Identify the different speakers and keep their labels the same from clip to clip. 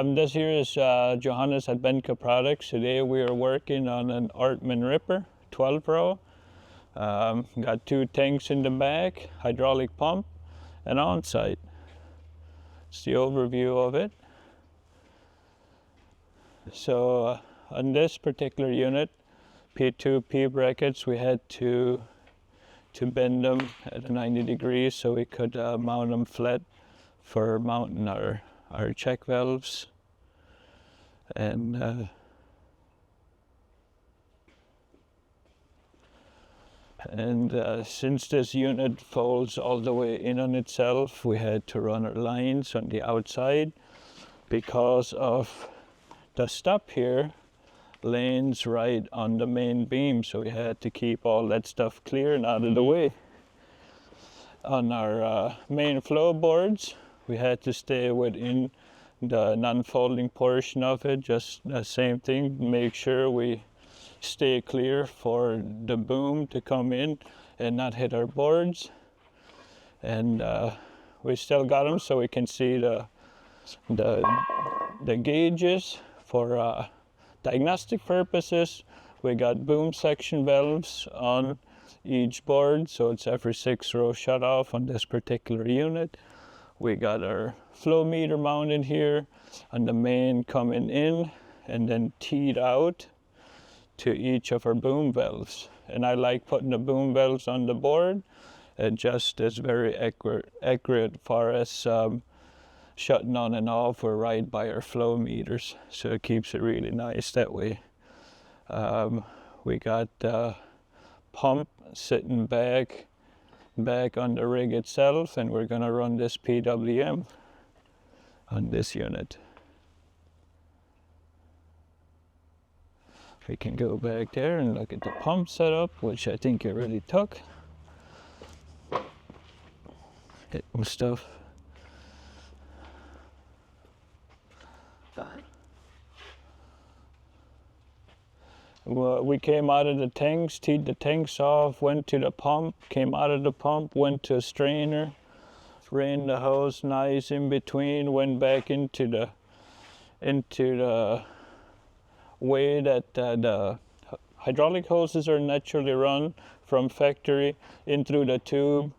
Speaker 1: This here is Johannes at Benka Products. Today we are working on an Orthman ripper, 12 row. Got 2 tanks in the back, hydraulic pump, and OnSite. It's the overview of it. So on this particular unit, P2 P brackets, we had to bend them at 90 degrees so we could mount them flat for mounting our check valves. And since this unit folds all the way in on itself, we had to run our lines on the outside because of the stop here lanes right on the main beam, so we had to keep all that stuff clear and out of the way. On our main flow boards, we had to stay within the non-folding portion of it, just the same thing, make sure we stay clear for the boom to come in and not hit our boards. And we still got them so we can see the gauges for diagnostic purposes. We got boom section valves on each board, so it's every 6 row shut off on this particular unit. We got our flow meter mounted here on the main coming in and then teed out to each of our boom valves. And I like putting the boom valves on the board. It just is very accurate far as shutting on and off. We're right by our flow meters, so it keeps it really nice that way. We got the pump sitting back on the rig itself, and we're gonna run this PWM on this unit. We can go back there and look at the pump setup, which I think you already took. Hit with stuff. Well, we came out of the tanks, teed the tanks off, went to the pump, came out of the pump, went to a strainer, ran the hose nice in between, went back into the way that the hydraulic hoses are naturally run from factory in through the tube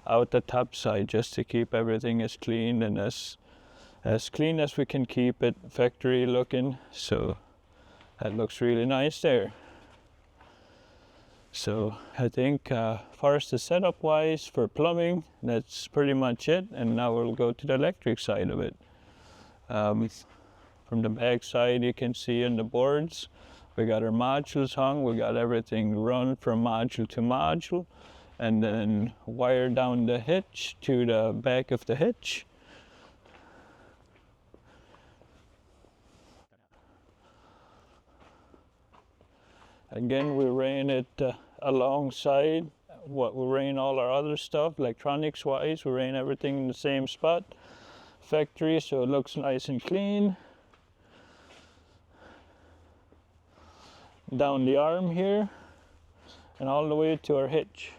Speaker 1: out the top side, just to keep everything as clean and as clean as we can keep it, factory looking. So that looks really nice there. So I think far as the setup wise for plumbing, that's pretty much it. And now we'll go to the electric side of it. From the back side, you can see on the boards, we got our modules hung. We got everything run from module to module, and then wire down the hitch to the back of the hitch. Again, we ran it alongside what we ran all our other stuff, electronics wise. We ran everything in the same spot, factory, so it looks nice and clean. Down the arm here and all the way to our hitch.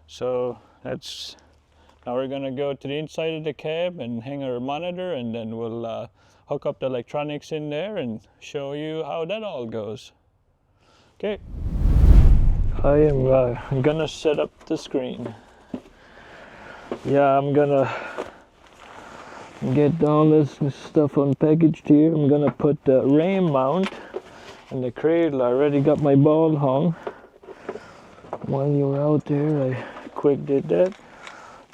Speaker 1: So that's, now we're gonna go to the inside of the cab and hang our monitor, and then we'll hook up the electronics in there and show you how that all goes. Okay, I am gonna set up the screen. Yeah, I'm gonna get all this stuff unpackaged here. I'm gonna put the ram mount and the cradle. I already got my ball hung. While you were out there, I quick did that.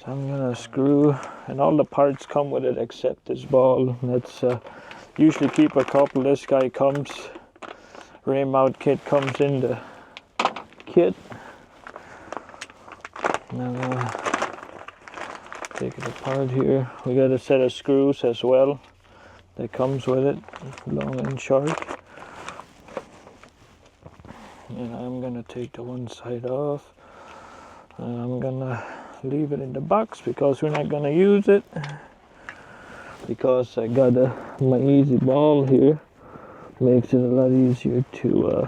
Speaker 1: So I'm gonna screw, and all the parts come with it except this ball. That's usually keep a couple. This guy comes, ram mount kit comes in the kit. Now take it apart here. We got a set of screws as well that comes with it, long and short. And I'm gonna take the one side off. I'm gonna leave it in the box because we're not gonna use it, because I got my easy ball here. Makes it a lot easier to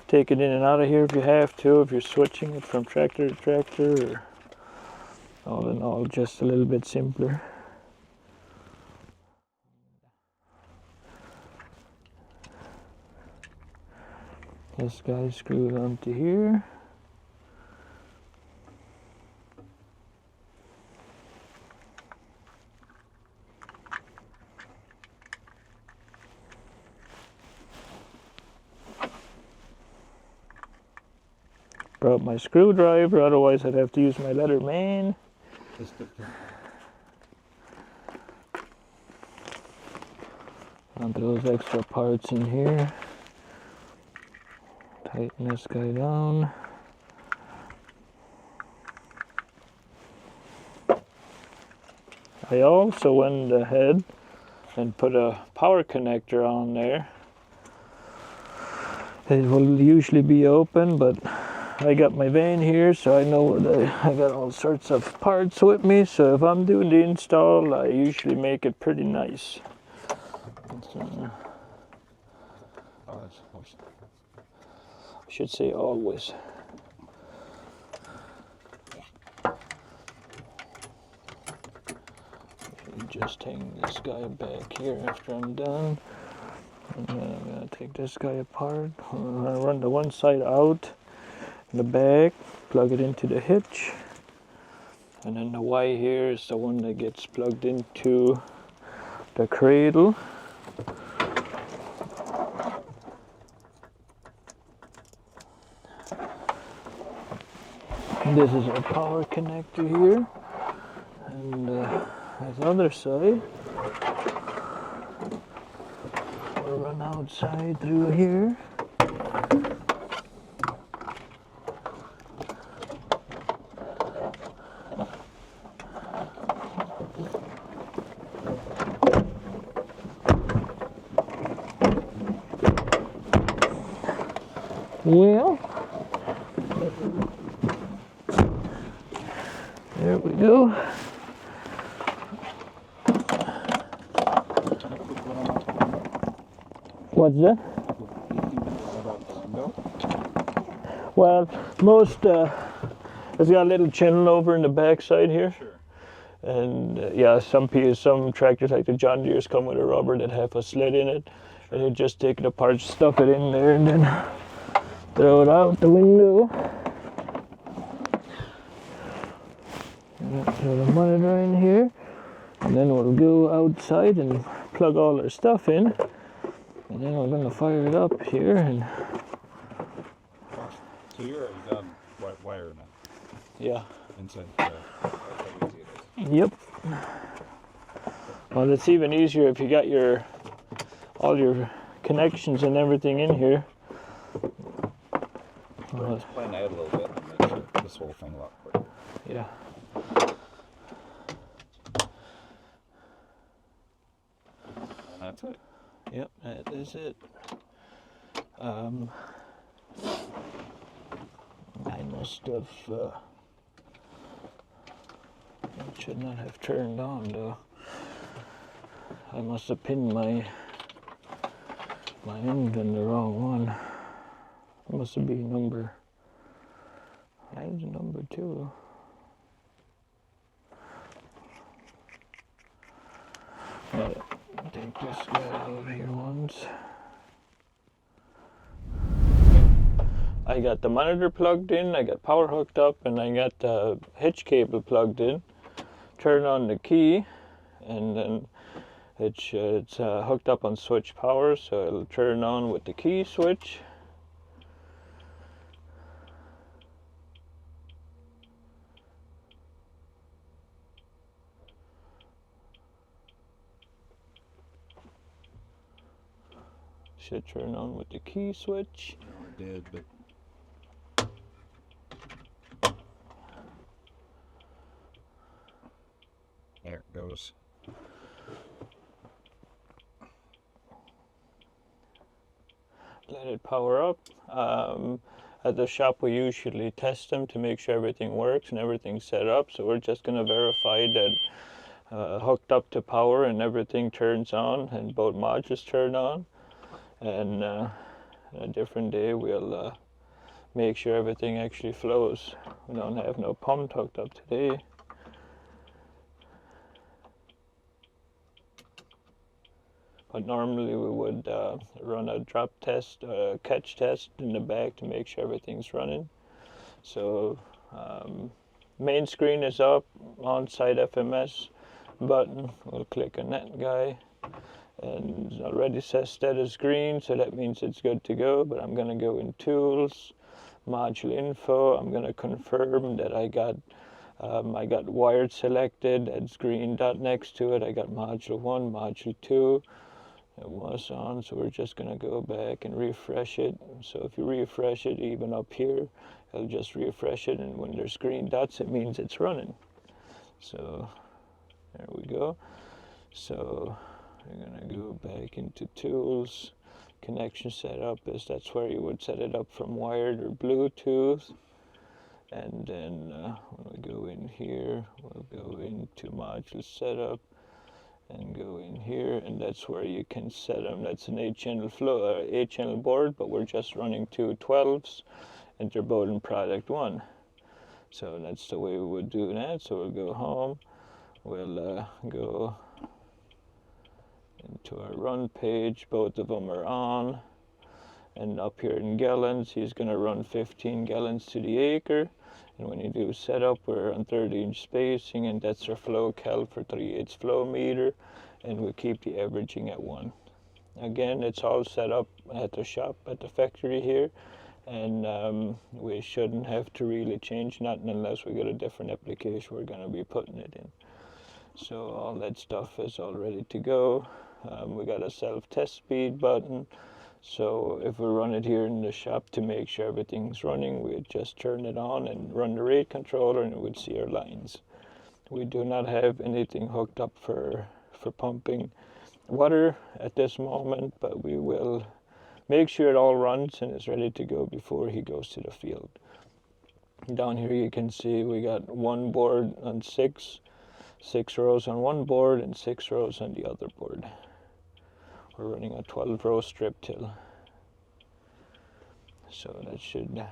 Speaker 1: take it in and out of here if you have to, if you're switching it from tractor to tractor, or all in all just a little bit simpler. this guy screwed onto here. Brought my screwdriver, otherwise I'd have to use my leather main. Onto those extra parts in here. Tighten this guy down. I also went ahead and put a power connector on there. It will usually be open, but I got my van here, so I know I got all sorts of parts with me, so if I'm doing the install, I usually make it pretty nice. I should say always. Just hang this guy back here after I'm done. And then I'm going to take this guy apart. I'm going to run the one side out in the back, plug it into the hitch. And then the Y here is the one that gets plugged into the cradle. This is our power connector here. And this other side, we'll run outside through here. Well, there we go. What's that? Well, most it's got a little channel over in the back side here.
Speaker 2: Sure.
Speaker 1: And yeah, some tractors like the John Deere's come with a rubber that have a slit in it, and you just take it apart, stuff it in there, and then throw it out the window. Throw the monitor in here, and then we'll go outside and plug all our stuff in, and then we're gonna fire it up here. And
Speaker 2: so you're already done wiring it
Speaker 1: yeah.
Speaker 2: inside. That's how easy it is.
Speaker 1: Yep. Well, it's even easier if you got all your connections and everything in here.
Speaker 2: Let's plan out a little bit and make sure this whole thing a lot quicker.
Speaker 1: Yeah.
Speaker 2: And that's it.
Speaker 1: Yep, that is it. I must have. It should not have turned on though. I must have pinned my end in the wrong one. It must have been number. Mine's number 2. Take this guy out here once. I got the monitor plugged in, I got power hooked up, and I got the hitch cable plugged in. Turn on the key, and then it's hooked up on switch power, so it'll turn on with the key switch. Should turn on with the key switch.
Speaker 2: It did, but there it goes.
Speaker 1: Let it power up. At the shop we usually test them to make sure everything works and everything's set up, so we're just going to verify that hooked up to power and everything turns on and both modules turn on. And a different day we'll make sure everything actually flows. We don't have no pump hooked up today. but normally we would run a drop test, catch test in the back to make sure everything's running. So main screen is up, OnSite FMS button, we'll click on that guy, and it already says status green, so that means it's good to go. But I'm going to go in tools, module info. I'm going to confirm that I got wired selected. That's green dot next to it. I got module 1, module 2. It was on, so we're just going to go back and refresh it. So if you refresh it, even up here, it'll just refresh it, and when there's green dots, it means it's running. So there we go. So we're going to go back into tools. Connection setup that's where you would set it up from wired or Bluetooth. And then when we go in here, we'll go into module setup and go in here, and that's where you can set them. That's an 8-channel board, but we're just running 2 12s, and they're both in product 1. So that's the way we would do that. So we'll go home. We'll go into our run page. Both of them are on. And up here in gallons, he's going to run 15 gallons to the acre. And when you do setup, we're on 30-inch spacing, and that's our flow cal for 3/8 flow meter. And we keep the averaging at 1. Again, it's all set up at the shop, at the factory here. And we shouldn't have to really change nothing unless we get a different application we're going to be putting it in. So all that stuff is all ready to go. We got a self-test speed button. So if we run it here in the shop to make sure everything's running, we'd just turn it on and run the rate controller, and we'd see our lines. We do not have anything hooked up for pumping water at this moment, but we will make sure it all runs and is ready to go before he goes to the field. Down here you can see we got one board on 6 rows on one board and 6 rows on the other board. We're running a 12-row strip till. So that should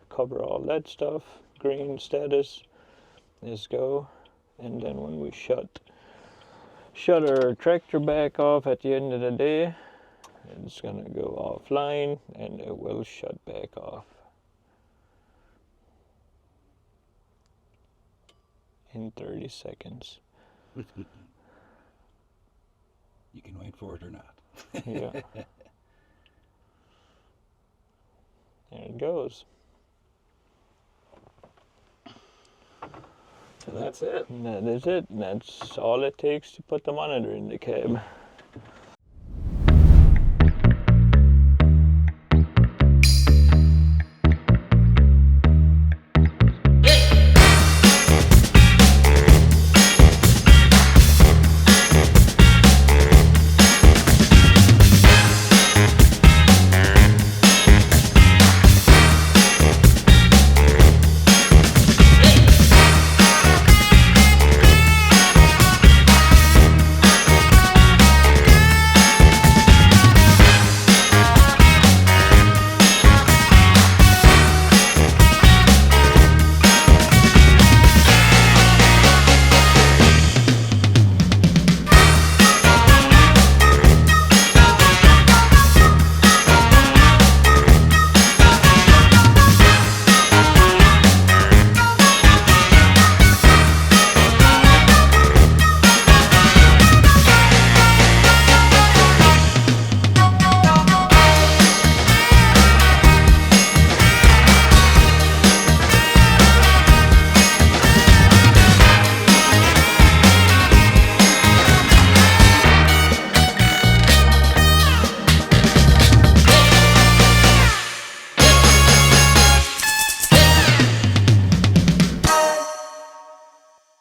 Speaker 1: cover all that stuff. Green status is go. And then when we shut our tractor back off at the end of the day, it's going to go offline and it will shut back off in 30 seconds.
Speaker 2: You can wait for it or not.
Speaker 1: Yeah. There it goes.
Speaker 2: So that's it.
Speaker 1: And that is it. And that's all it takes to put the monitor in the cab.